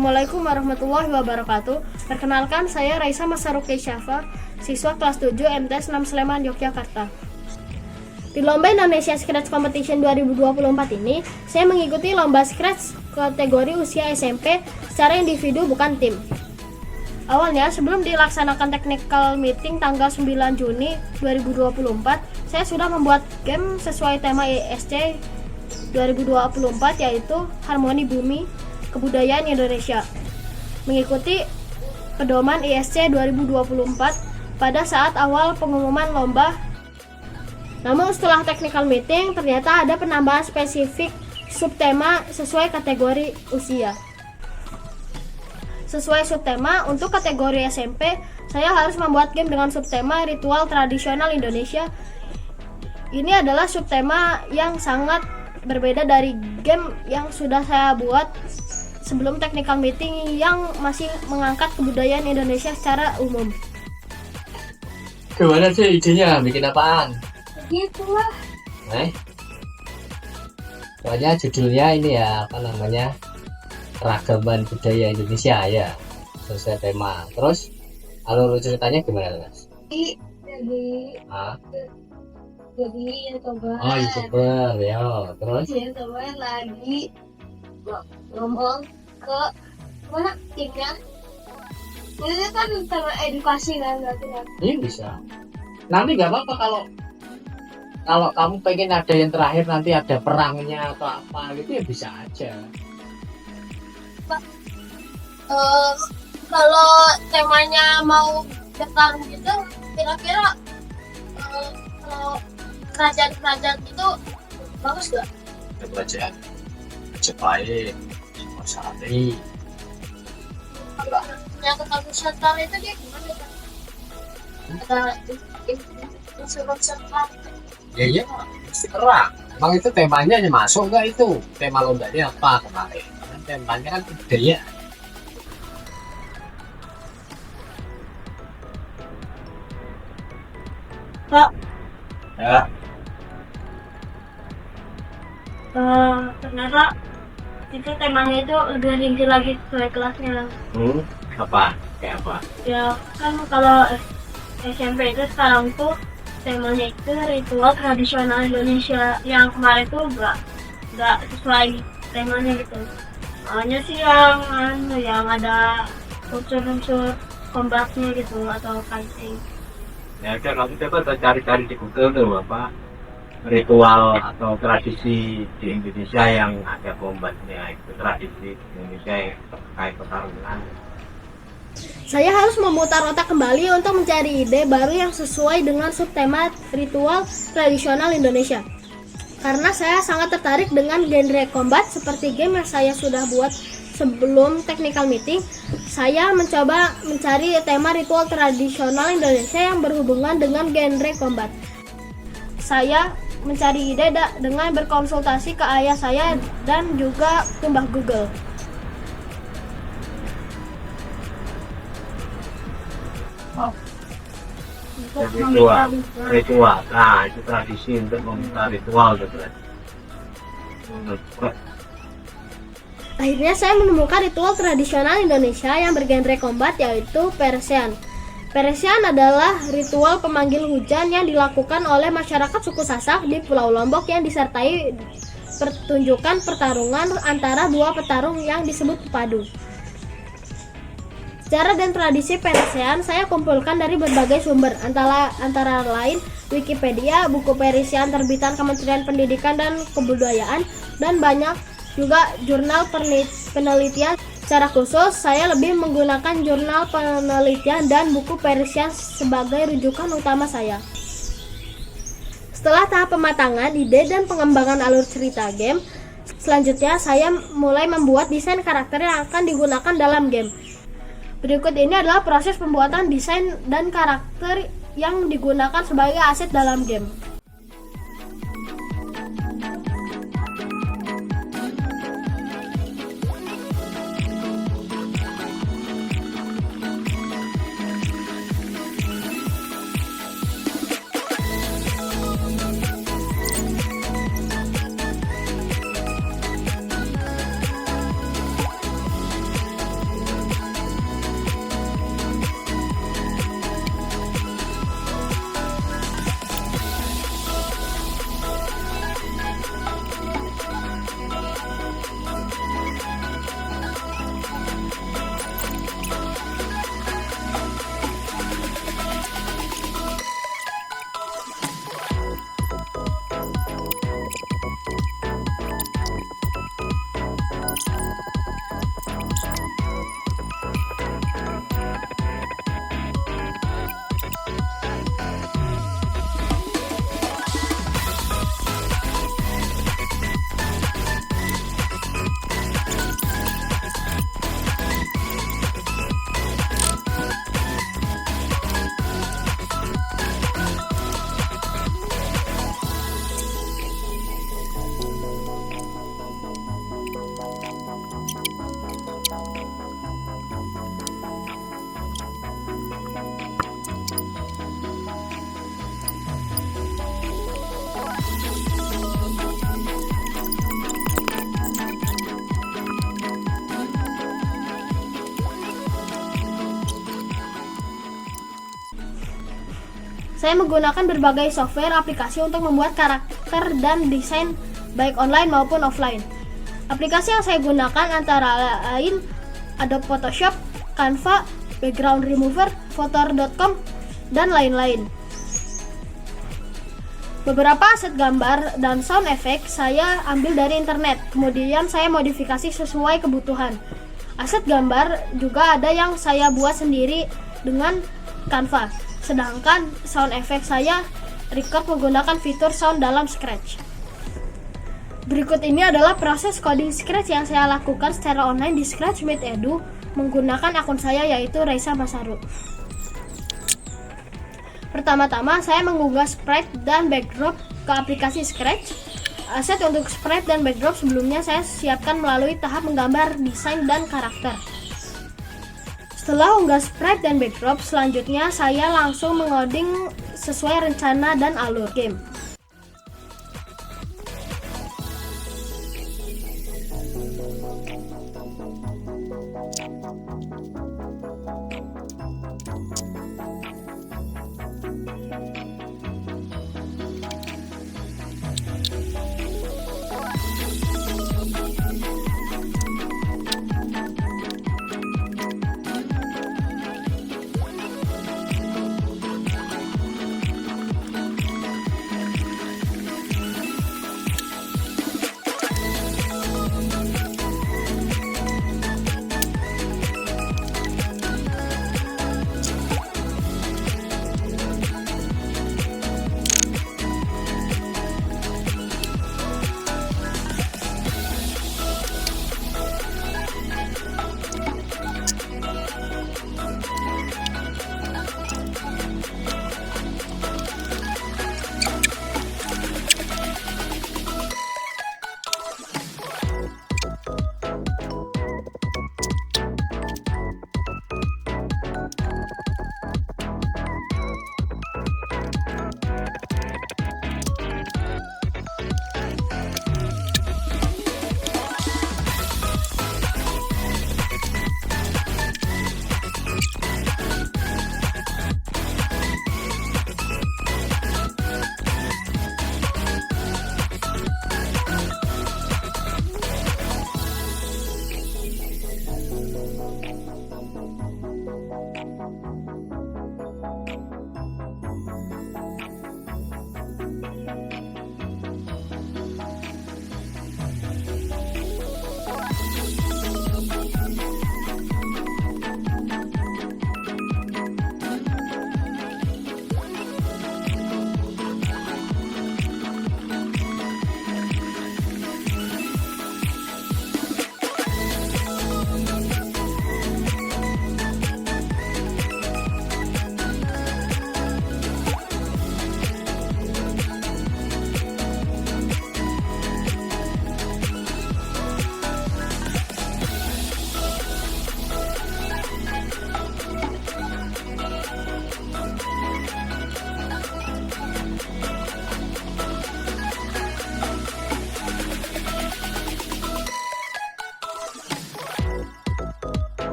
Assalamualaikum warahmatullahi wabarakatuh. Perkenalkan, saya Raisa Masaruki Syafa, siswa kelas 7 MTS 6 Sleman, Yogyakarta. Di Lomba Indonesia Scratch Competition 2024 ini, saya mengikuti lomba Scratch kategori usia SMP secara individu bukan tim. Awalnya, sebelum dilaksanakan technical meeting tanggal 9 Juni 2024, saya sudah membuat game sesuai tema ISC 2024, yaitu Harmoni Bumi Kebudayaan Indonesia, mengikuti pedoman ISC 2024 pada saat awal pengumuman lomba. Namun setelah technical meeting, ternyata ada penambahan spesifik subtema sesuai kategori usia. Sesuai subtema, untuk kategori SMP, saya harus membuat game dengan subtema ritual tradisional Indonesia. Ini adalah subtema yang sangat berbeda dari game yang sudah saya buat sebelum technical meeting yang masih mengangkat kebudayaan Indonesia secara umum. Gimana sih idenya? Bikin apaan? Begitulah. Soalnya judulnya ini ya, apa namanya, keragaman budaya Indonesia ya, sesuai tema. Terus alur ceritanya gimana, Mas? Jadi YouTuber. Oh, YouTuber ya. Terus YouTuber lagi ngomong ke mana timnya. Ini kan tema edukasi kan berarti kan. ini bisa. Nanti nggak apa-apa kalau kamu pengen ada yang terakhir nanti ada perangnya atau apa gitu ya bisa aja. Kalau temanya mau bertarung gitu, kira-kira kalau kerajaan-kerajaan itu bagus gak? Kerajaan Majapahit, Singosari. Yang kota Nusantara itu dia gimana kan? Ada unsur-unsur perang. Ya mesti perang. Emang itu temanya aja masuk nggak itu? Tema lombanya apa kemarin? Kan temanya kan budaya. Pak, Ya. ternyata itu temanya itu lebih rinci lagi sesuai kelasnya. Apa? Kayak apa? Ya kan kalau SMP itu sekarang tuh temanya itu ritual tradisional Indonesia, yang kemarin tuh nggak sesuai temanya gitu. Makanya sih yang ada unsur-unsur combatnya gitu atau fighting. Ya kan kamu coba cari-cari di Google tuh apa ritual atau tradisi di Indonesia yang ada kombatnya, itu tradisi di Indonesia yang terkait pertarungan. Saya harus memutar otak kembali untuk mencari ide baru yang sesuai dengan subtema ritual tradisional Indonesia. Karena saya sangat tertarik dengan genre combat seperti game yang saya sudah buat sebelum technical meeting, saya mencoba mencari tema ritual tradisional Indonesia yang berhubungan dengan genre combat. Saya mencari ide dengan berkonsultasi ke ayah saya dan juga ke Mbah Google. Ritual. Nah, itu tradisi untuk meminta ritual gitu. Akhirnya saya menemukan ritual tradisional Indonesia yang bergenre combat, yaitu Peresian. Peresian adalah ritual pemanggil hujan yang dilakukan oleh masyarakat suku Sasak di Pulau Lombok yang disertai pertunjukan pertarungan antara dua petarung yang disebut pepadu. Sejarah dan tradisi Peresian saya kumpulkan dari berbagai sumber, antara lain Wikipedia, buku Peresian terbitan Kementerian Pendidikan dan Kebudayaan, dan banyak juga jurnal penelitian. Secara khusus, saya lebih menggunakan jurnal penelitian dan buku Peresian sebagai rujukan utama saya. Setelah tahap pematangan ide dan pengembangan alur cerita game, selanjutnya saya mulai membuat desain karakter yang akan digunakan dalam game. Berikut ini adalah proses pembuatan desain dan karakter yang digunakan sebagai aset dalam game. Saya menggunakan berbagai software aplikasi untuk membuat karakter dan desain baik online maupun offline. Aplikasi yang saya gunakan antara lain Adobe Photoshop, Canva, Background Remover, Photor.com, dan lain-lain. Beberapa aset gambar dan sound effect saya ambil dari internet, kemudian saya modifikasi sesuai kebutuhan. Aset gambar juga ada yang saya buat sendiri dengan Canva, sedangkan sound effect saya record menggunakan fitur sound dalam Scratch. Berikut ini adalah proses coding Scratch yang saya lakukan secara online di Scratch with Edu menggunakan akun saya, yaitu Raisa Masaru. Pertama-tama saya mengunggah sprite dan backdrop ke aplikasi Scratch. Aset untuk sprite dan backdrop sebelumnya saya siapkan melalui tahap menggambar desain dan karakter. Setelah unggah sprite dan backdrop, selanjutnya saya langsung mengoding sesuai rencana dan alur game.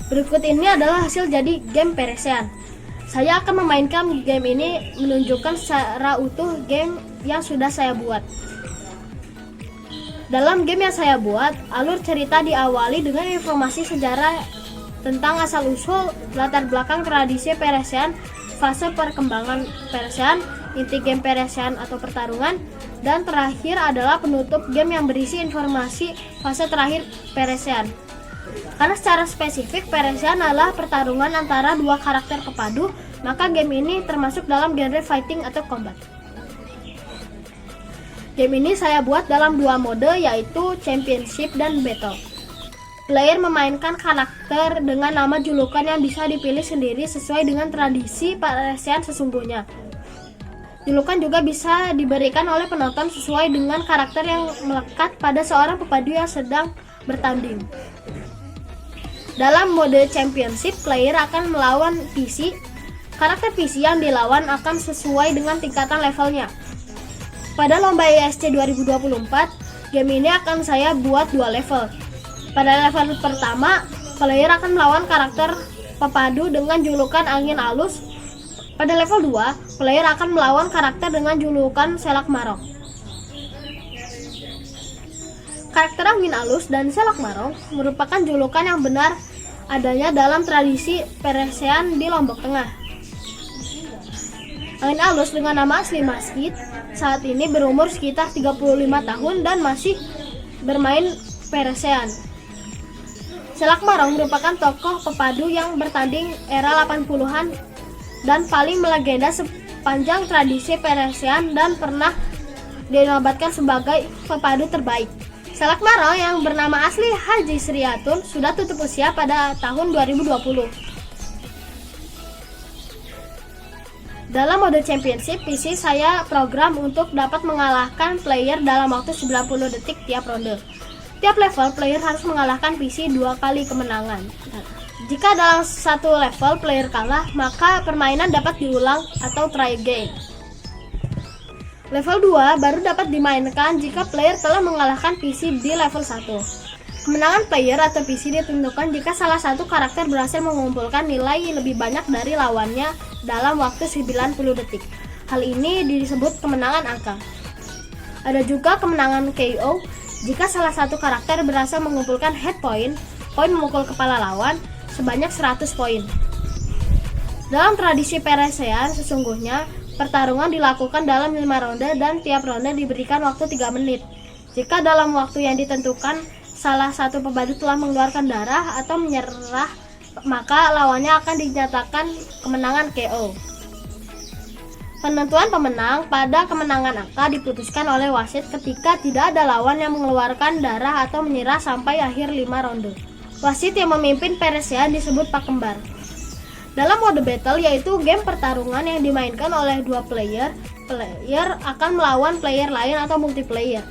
Berikut ini adalah hasil jadi game Peresean. Saya akan memainkan game ini menunjukkan secara utuh game yang sudah saya buat. Dalam game yang saya buat, alur cerita diawali dengan informasi sejarah tentang asal-usul, latar belakang tradisi Peresean, fase perkembangan Peresean, inti game Peresean atau pertarungan, dan terakhir adalah penutup game yang berisi informasi fase terakhir Peresean. Karena secara spesifik Peresean adalah pertarungan antara dua karakter pepadu, maka game ini termasuk dalam genre fighting atau combat. Game ini saya buat dalam dua mode, yaitu Championship dan Battle. Player memainkan karakter dengan nama julukan yang bisa dipilih sendiri sesuai dengan tradisi Peresean sesungguhnya. Julukan juga bisa diberikan oleh penonton sesuai dengan karakter yang melekat pada seorang pepadu yang sedang bertanding. Dalam mode Championship, player akan melawan PC. Karakter PC yang dilawan akan sesuai dengan tingkatan levelnya. Pada lomba ISC 2024, game ini akan saya buat 2 level. Pada level pertama, player akan melawan karakter pepadu dengan julukan Angin Alus. Pada level 2, player akan melawan karakter dengan julukan Selak Marong. Karakter Angin Alus dan Selak Marong merupakan julukan yang benar adanya dalam tradisi Peresean di Lombok Tengah. Angin Alus dengan nama asli Maskit saat ini berumur sekitar 35 tahun dan masih bermain Peresean. Selak Marong merupakan tokoh pepadu yang bertanding era 80-an dan paling melegenda sepanjang tradisi Peresean dan pernah dinobatkan sebagai pepadu terbaik. Selak Marong yang bernama asli Haji Sriatun sudah tutup usia pada tahun 2020. Dalam mode Championship, PC saya program untuk dapat mengalahkan player dalam waktu 90 detik tiap ronde. Tiap level, player harus mengalahkan PC 2 kali kemenangan. Jika dalam satu level player kalah, maka permainan dapat diulang atau try again. Level 2 baru dapat dimainkan jika player telah mengalahkan PC di level 1. Kemenangan player atau PC ditentukan jika salah satu karakter berhasil mengumpulkan nilai lebih banyak dari lawannya dalam waktu 90 detik. Hal ini disebut kemenangan angka. Ada juga kemenangan KO jika salah satu karakter berhasil mengumpulkan head point, poin memukul kepala lawan, sebanyak 100 poin. Dalam tradisi Peresean sesungguhnya, pertarungan dilakukan dalam 5 ronde dan tiap ronde diberikan waktu 3 menit. Jika dalam waktu yang ditentukan salah satu pepadu telah mengeluarkan darah atau menyerah, maka lawannya akan dinyatakan kemenangan KO. Penentuan pemenang pada kemenangan angka diputuskan oleh wasit ketika tidak ada lawan yang mengeluarkan darah atau menyerah sampai akhir 5 ronde. Wasit yang memimpin Peresean disebut Pak Kembar. Dalam mode battle, yaitu game pertarungan yang dimainkan oleh 2 player akan melawan player lain atau multiplayer.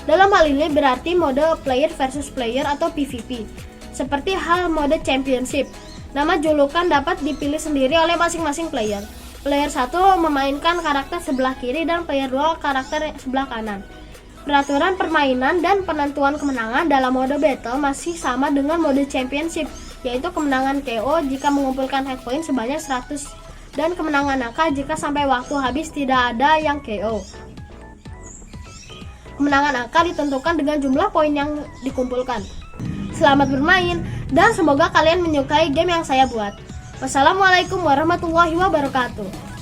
Dalam hal ini berarti mode player versus player atau PvP. Seperti hal mode Championship, nama julukan dapat dipilih sendiri oleh masing-masing player. Player 1 memainkan karakter sebelah kiri dan player 2 karakter sebelah kanan. Peraturan permainan dan penentuan kemenangan dalam mode battle masih sama dengan mode Championship, yaitu kemenangan KO jika mengumpulkan head point sebanyak 100 dan kemenangan angka jika sampai waktu habis tidak ada yang KO. Kemenangan angka ditentukan dengan jumlah poin yang dikumpulkan. Selamat bermain dan semoga kalian menyukai game yang saya buat. Wassalamualaikum warahmatullahi wabarakatuh.